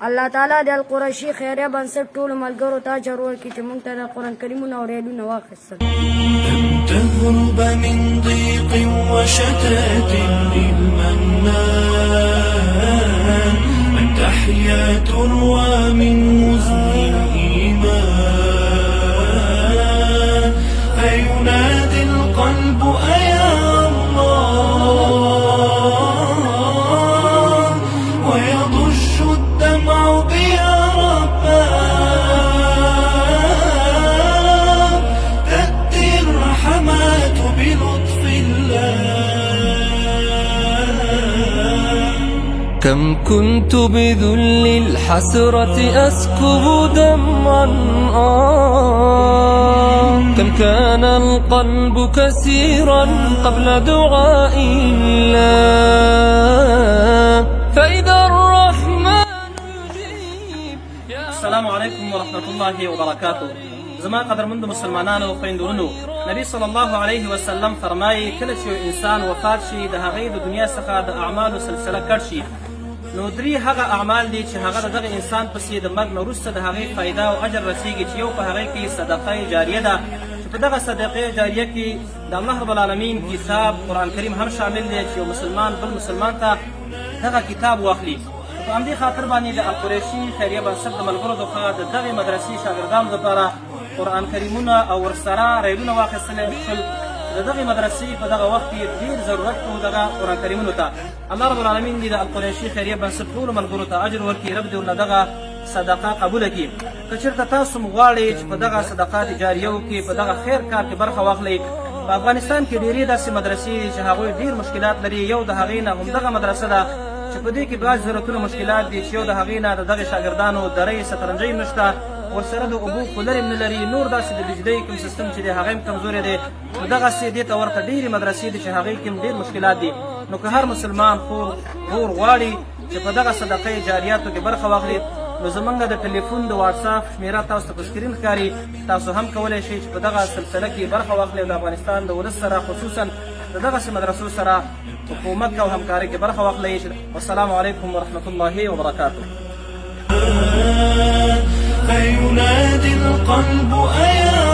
الله تعالی د القرشي خیریه بنسټ ټولو ملګرو ته اجر ورکړي چې موږ ته د قرآن کریمونه او ریډونه واخیستل. تهرب من ضيق وشتات للمنان من تحيا تروى من مزن الإيمان فينادي القلب أيا الله ويضج الدمع بيا رباه تأتي الرحمات بلطف الله. كم كنت بذل الحسرة أسكب دمعا كم كان القلب كسيرا قبل دعاء الله فإذا الرحمن يجيب. السلام عليكم ورحمة الله وبركاته. زما قدرمند مسلمانانو خویندورونو، نبی صلی الله علیه وسلم فرمایي کله چې یو انسان وفات شي د هغې د دنیا څخه د اعمالو سلسله کټ شي، نو درې هغه اعمال دي چې هغه د دغه انسان پسې د مرګ نه وروسته د هغې فایده او اجر رسیږي، چې یو په هغې کې صدقه جاریه ده، چې په دغه صدقې جاریه کې د الله رب العالمین کتاب قرآن کریم هم شامل دی، چې یو مسلمان بل مسلمان ته دغه کتاب واخلي. په همدې خاطر باندې د القریشي خیریه بنسټ د ملګرو لخوا د دغې مدرسې شاګردانو لپاره قرآن کریمونه او ورسره ریلونه واخیستلی شول. د دغې مدرسې په دغه وخت کې ډېر ضرورت و دغه قرآن کریمونو ته. الله رب العالمین دې د القریشي خیریه بنسټ ټولو ملګرو ته اجر ورکړي، رب دې ورنه دغه صدقه قبوله کړي. که چېرته تاسو هم غواړئ چې په دغه صدقات جاریه وکړئ، په دغه خیر کار کې برخه واخلئ، په افغانستان کې ډېرې داسې مدرسې چې هغوی ډېر مشکلات لري. یو د هغې نه همدغه مدرسه ده چې په دې کې بعض ضرورتونه مشکلات دي، چې یو د هغې نه د دغې شاګردانو درۍ سترنجۍ هم نشته، ورسره د اوبو کولر هم نه لري، نور داسې د بجلۍ کوم سیستم چې دی هغه هم کمزوری دی. نو دغسې دې ته ورته ډېرې مدرسې دي چې هغې کې هم ډېر مشکلات دي. نو که هر مسلمان خور غواړي چې په دغه صدقه جاریاتو کې برخه واخلي، نو زمونږ د ټلیفون د واټساپ شمېره تاسو ته په سکرین ښکاري، تاسو هم کولی شئ چې په دغه سلسله کې برخه واخلئ او د افغانستان د ولس سره خصوصا د دغسې مدرسو سره په کومک او همکارۍ کې برخه واخلئ. والسلام علیکم ورحمة الله وبرکاته. فينادي القلب أيا